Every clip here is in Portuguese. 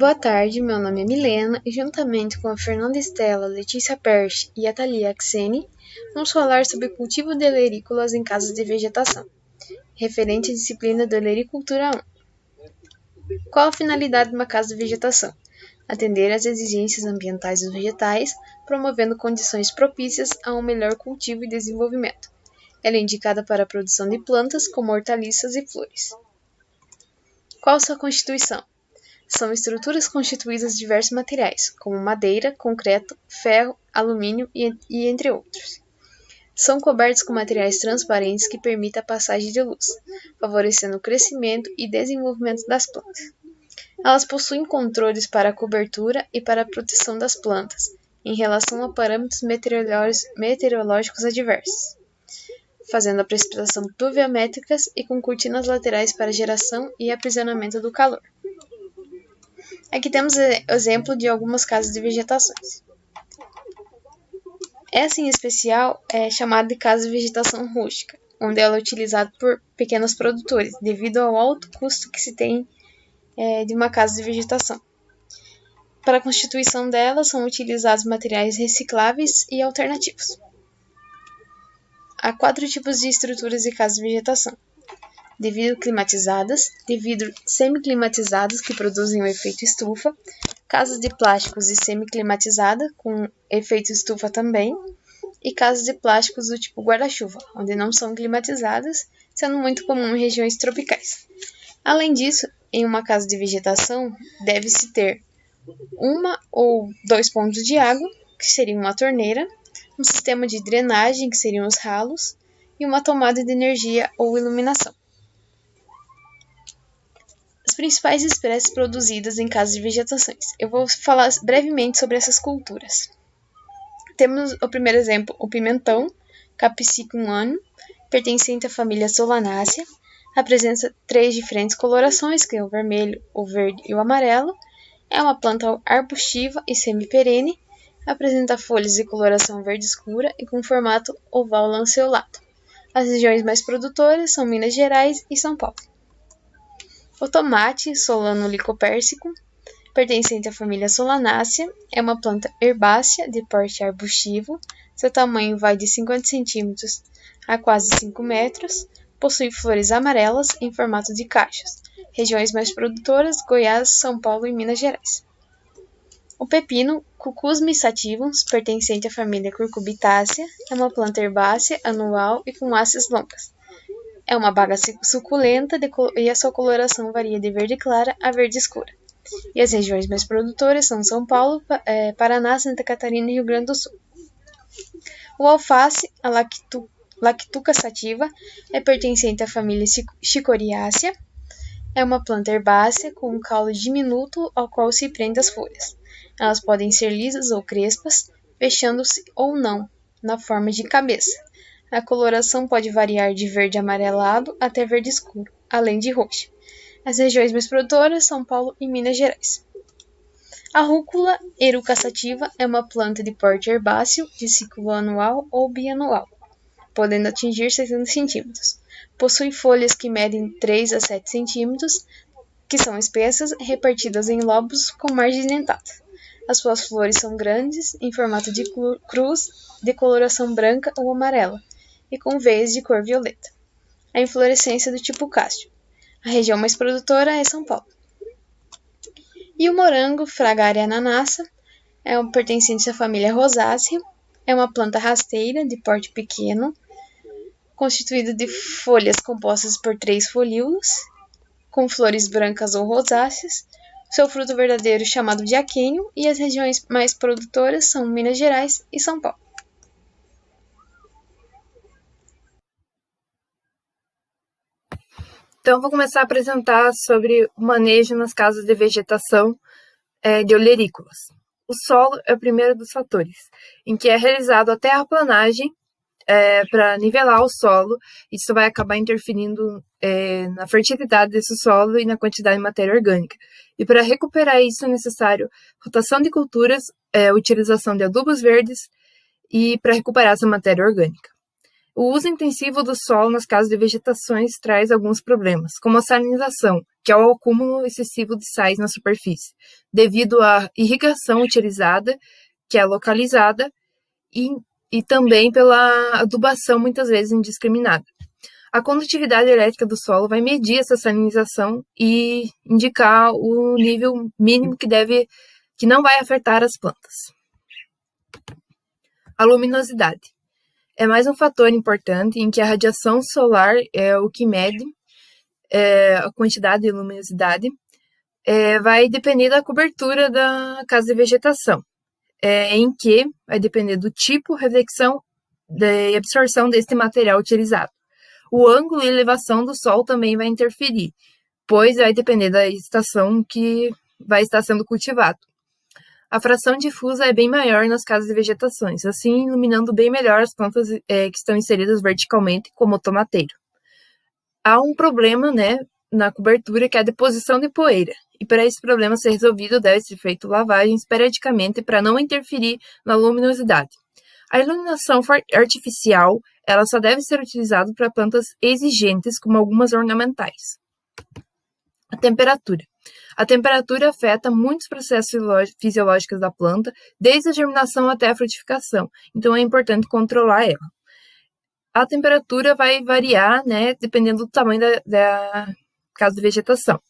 Boa tarde, meu nome é Milena e juntamente com a Fernanda Estela, Letícia Perche e a Thalia Axene, vamos falar sobre o cultivo de olerícolas em casas de vegetação, referente à disciplina de Olericultura 1. Qual a finalidade de uma casa de vegetação? Atender às exigências ambientais dos vegetais, promovendo condições propícias a um melhor cultivo e desenvolvimento. Ela é indicada para a produção de plantas como hortaliças e flores. Qual sua constituição? São estruturas constituídas de diversos materiais, como madeira, concreto, ferro, alumínio e entre outros. São cobertos com materiais transparentes que permitem a passagem de luz, favorecendo o crescimento e desenvolvimento das plantas. Elas possuem controles para a cobertura e para a proteção das plantas, em relação a parâmetros meteorológicos adversos, fazendo a precipitação pluviométricas e com cortinas laterais para geração e aprisionamento do calor. Aqui temos exemplo de algumas casas de vegetações. Essa em especial é chamada de casa de vegetação rústica, onde ela é utilizada por pequenos produtores, devido ao alto custo que se tem de uma casa de vegetação. Para a constituição dela são utilizados materiais recicláveis e alternativos. Há 4 tipos de estruturas de casas de vegetação: de vidro climatizadas, de vidro semiclimatizadas que produzem o efeito estufa, casas de plásticos e semiclimatizada com efeito estufa também, e casas de plásticos do tipo guarda-chuva, onde não são climatizadas, sendo muito comum em regiões tropicais. Além disso, em uma casa de vegetação deve-se ter 1 ou 2 pontos de água, que seria uma torneira, um sistema de drenagem, que seriam os ralos, e uma tomada de energia ou iluminação. As principais espécies produzidas em casas de vegetações. Eu vou falar brevemente sobre essas culturas. Temos o primeiro exemplo, o pimentão, Capsicum annuum, pertencente à família Solanaceae. Apresenta 3 diferentes colorações, que é o vermelho, o verde e o amarelo. É uma planta arbustiva e semiperene. Apresenta folhas de coloração verde escura e com formato oval lanceolado. As regiões mais produtoras são Minas Gerais e São Paulo. O tomate, Solanum lycopersicum, pertencente à família Solanaceae, é uma planta herbácea de porte arbustivo. Seu tamanho vai de 50 cm a quase 5 metros. Possui flores amarelas em formato de caixas. Regiões mais produtoras: Goiás, São Paulo e Minas Gerais. O pepino, Cucumis sativum, pertencente à família Cucurbitaceae, é uma planta herbácea, anual e com hastes longas. É uma baga suculenta e a sua coloração varia de verde clara a verde escura. E as regiões mais produtoras são São Paulo, Paraná, Santa Catarina e Rio Grande do Sul. O alface, a Lactuca sativa, é pertencente à família Chicorhiaceae. É uma planta herbácea com um caule diminuto ao qual se prende as folhas. Elas podem ser lisas ou crespas, fechando-se ou não, na forma de cabeça. A coloração pode variar de verde amarelado até verde escuro, além de roxo. As regiões mais produtoras são São Paulo e Minas Gerais. A rúcula Eruca sativa é uma planta de porte herbáceo de ciclo anual ou bianual, podendo atingir 60 cm. Possui folhas que medem 3 a 7 cm, que são espessas, repartidas em lobos com margens dentadas. As suas flores são grandes, em formato de cruz, de coloração branca ou amarela, e com veias de cor violeta. A inflorescência do tipo cástio. A região mais produtora é São Paulo. E o morango, Fragaria ananassa, é um pertencente à família Rosácea. É uma planta rasteira, de porte pequeno, constituída de folhas compostas por 3 folíolos, com flores brancas ou rosáceas. Seu fruto verdadeiro chamado de aquênio, e as regiões mais produtoras são Minas Gerais e São Paulo. Então, vou começar a apresentar sobre o manejo nas casas de vegetação de olerícolas. O solo é o primeiro dos fatores, em que é realizado a terraplanagem para nivelar o solo. Isso vai acabar interferindo na fertilidade desse solo e na quantidade de matéria orgânica. E para recuperar isso é necessário rotação de culturas, utilização de adubos verdes e para recuperar essa matéria orgânica. O uso intensivo do solo nas casas de vegetações traz alguns problemas, como a salinização, que é o acúmulo excessivo de sais na superfície, devido à irrigação utilizada, que é localizada, e também pela adubação, muitas vezes indiscriminada. A condutividade elétrica do solo vai medir essa salinização e indicar o nível mínimo que não vai afetar as plantas. A luminosidade é mais um fator importante em que a radiação solar é o que mede a quantidade de luminosidade, vai depender da cobertura da casa de vegetação, em que vai depender do tipo, reflexão e absorção deste material utilizado. O ângulo e elevação do sol também vai interferir, pois vai depender da estação que vai estar sendo cultivado. A fração difusa é bem maior nas casas de vegetações, assim iluminando bem melhor as plantas que estão inseridas verticalmente, como o tomateiro. Há um problema, na cobertura, que é a deposição de poeira, e para esse problema ser resolvido, deve ser feito lavagens periodicamente para não interferir na luminosidade. A iluminação artificial, ela só deve ser utilizada para plantas exigentes, como algumas ornamentais. A temperatura. A temperatura afeta muitos processos fisiológicos da planta, desde a germinação até a frutificação, então é importante controlar ela. A temperatura vai variar, dependendo do tamanho da casa de vegetação.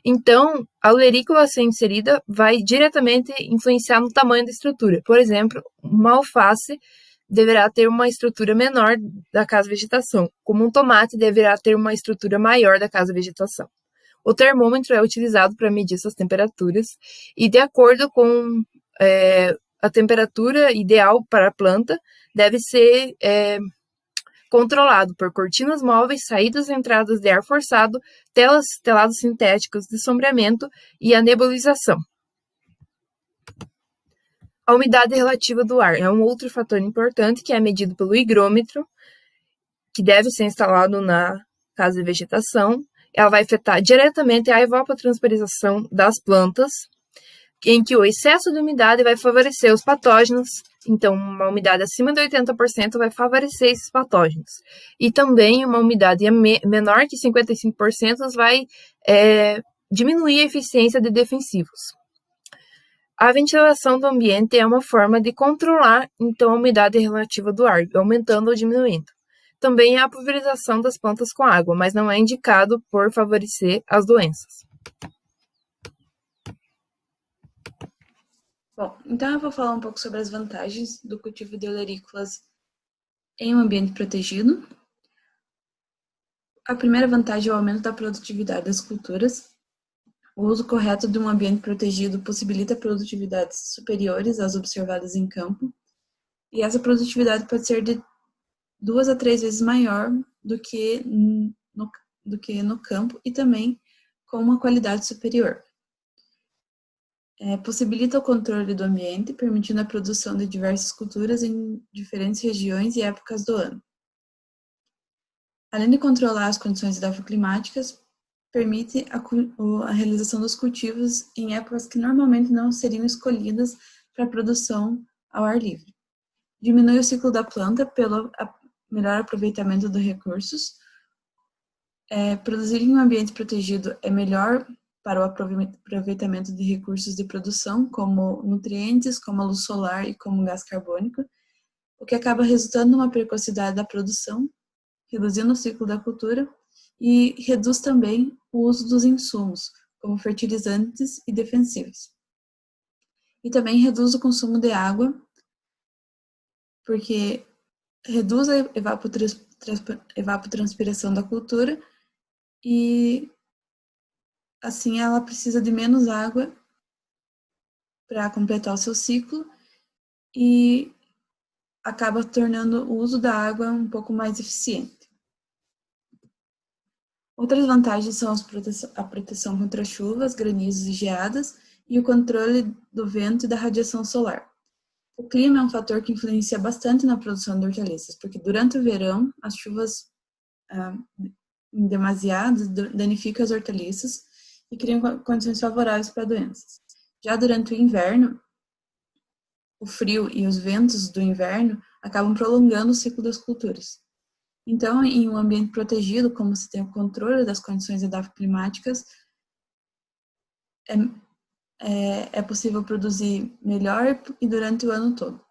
Então, a olerícola a ser inserida vai diretamente influenciar no tamanho da estrutura. Por exemplo, uma alface deverá ter uma estrutura menor da casa de vegetação, como um tomate deverá ter uma estrutura maior da casa de vegetação. O termômetro é utilizado para medir essas temperaturas e, de acordo com a temperatura ideal para a planta, deve ser controlado por cortinas móveis, saídas e entradas de ar forçado, telados sintéticos de sombreamento e a nebulização. A umidade relativa do ar é um outro fator importante que é medido pelo higrômetro, que deve ser instalado na casa de vegetação. Ela vai afetar diretamente a evapotranspiração das plantas, em que o excesso de umidade vai favorecer os patógenos. Então, uma umidade acima de 80% vai favorecer esses patógenos. E também uma umidade menor que 55% vai diminuir a eficiência de defensivos. A ventilação do ambiente é uma forma de controlar, então, a umidade relativa do ar, aumentando ou diminuindo. Também há a pulverização das plantas com água, mas não é indicado por favorecer as doenças. Bom, então eu vou falar um pouco sobre as vantagens do cultivo de olerícolas em um ambiente protegido. A primeira vantagem é o aumento da produtividade das culturas. O uso correto de um ambiente protegido possibilita produtividades superiores às observadas em campo, e essa produtividade pode ser de 2 a 3 vezes maior do que no campo e também com uma qualidade superior. Possibilita o controle do ambiente, permitindo a produção de diversas culturas em diferentes regiões e épocas do ano. Além de controlar as condições edafoclimáticas, permite a realização dos cultivos em épocas que normalmente não seriam escolhidas para a produção ao ar livre. Diminui o ciclo da planta pelo melhor aproveitamento dos recursos. Produzir em um ambiente protegido é melhor para o aproveitamento de recursos de produção, como nutrientes, como a luz solar e como gás carbônico, o que acaba resultando numa precocidade da produção, reduzindo o ciclo da cultura, e reduz também o uso dos insumos, como fertilizantes e defensivos. E também reduz o consumo de água, porque reduz a evapotranspiração da cultura e assim ela precisa de menos água para completar o seu ciclo e acaba tornando o uso da água um pouco mais eficiente. Outras vantagens são a proteção contra chuvas, granizos e geadas e o controle do vento e da radiação solar. O clima é um fator que influencia bastante na produção de hortaliças, porque durante o verão as chuvas demasiadas danificam as hortaliças e criam condições favoráveis para doenças. Já durante o inverno, o frio e os ventos do inverno acabam prolongando o ciclo das culturas. Então, em um ambiente protegido, como se tem o controle das condições edafoclimáticas, é possível produzir melhor e durante o ano todo.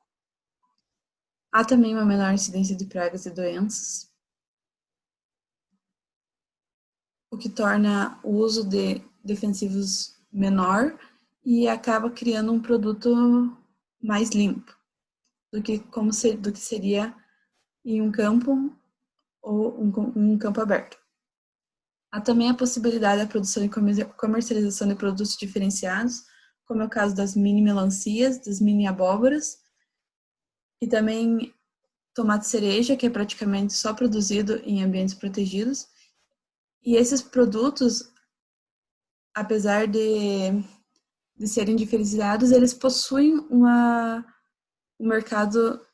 Há também uma menor incidência de pragas e doenças, o que torna o uso de defensivos menor e acaba criando um produto mais limpo do que seria em um campo ou um campo aberto. Há também a possibilidade da produção e comercialização de produtos diferenciados, como é o caso das mini melancias, das mini abóboras, e também tomate cereja, que é praticamente só produzido em ambientes protegidos. E esses produtos, apesar de serem diferenciados, eles possuem um mercado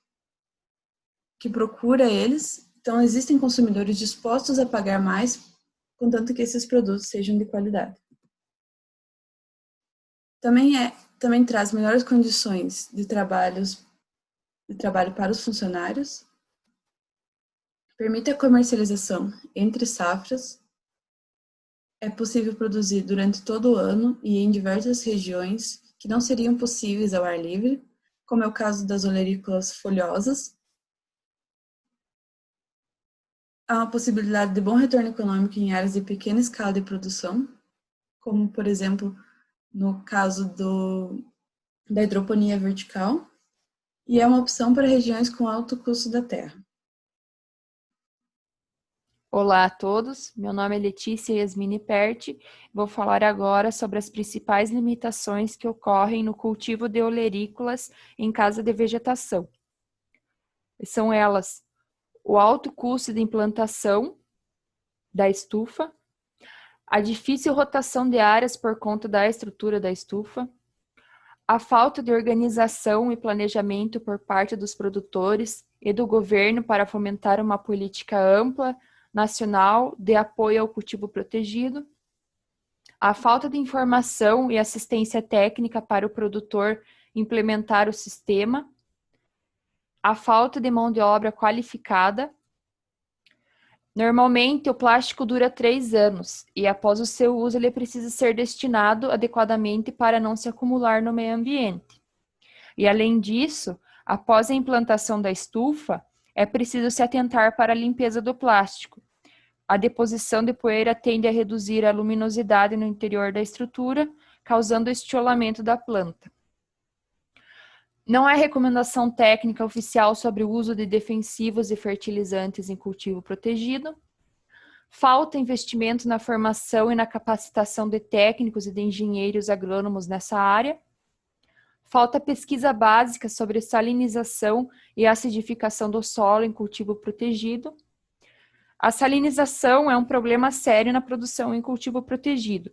que procura eles. Então, existem consumidores dispostos a pagar mais, contanto que esses produtos sejam de qualidade. Também traz melhores condições de trabalho para os funcionários, permite a comercialização entre safras, é possível produzir durante todo o ano e em diversas regiões que não seriam possíveis ao ar livre, como é o caso das olerícolas folhosas. Há uma possibilidade de bom retorno econômico em áreas de pequena escala de produção, como, por exemplo, no caso da hidroponia vertical, e é uma opção para regiões com alto custo da terra. Olá a todos, meu nome é Letícia Yasmini Perti. Vou falar agora sobre as principais limitações que ocorrem no cultivo de olerícolas em casa de vegetação. São elas: o alto custo de implantação da estufa, a difícil rotação de áreas por conta da estrutura da estufa, a falta de organização e planejamento por parte dos produtores e do governo para fomentar uma política ampla nacional de apoio ao cultivo protegido, a falta de informação e assistência técnica para o produtor implementar o sistema, a falta de mão de obra qualificada. Normalmente, o plástico dura 3 anos e, após o seu uso, ele precisa ser destinado adequadamente para não se acumular no meio ambiente. E, além disso, após a implantação da estufa, é preciso se atentar para a limpeza do plástico. A deposição de poeira tende a reduzir a luminosidade no interior da estrutura, causando o estiolamento da planta. Não há recomendação técnica oficial sobre o uso de defensivos e fertilizantes em cultivo protegido. Falta investimento na formação e na capacitação de técnicos e de engenheiros agrônomos nessa área. Falta pesquisa básica sobre salinização e acidificação do solo em cultivo protegido. A salinização é um problema sério na produção em cultivo protegido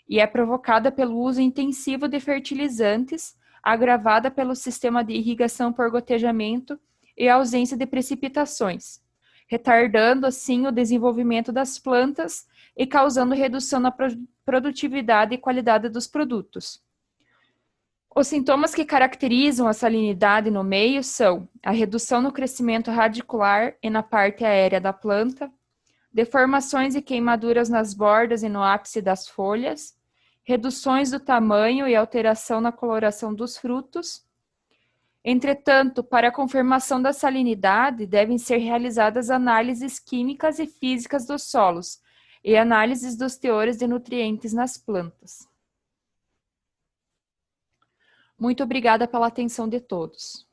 e é provocada pelo uso intensivo de fertilizantes, agravada pelo sistema de irrigação por gotejamento e a ausência de precipitações, retardando assim o desenvolvimento das plantas e causando redução na produtividade e qualidade dos produtos. Os sintomas que caracterizam a salinidade no meio são a redução no crescimento radicular e na parte aérea da planta, deformações e queimaduras nas bordas e no ápice das folhas, reduções do tamanho e alteração na coloração dos frutos. Entretanto, para a confirmação da salinidade, devem ser realizadas análises químicas e físicas dos solos e análises dos teores de nutrientes nas plantas. Muito obrigada pela atenção de todos.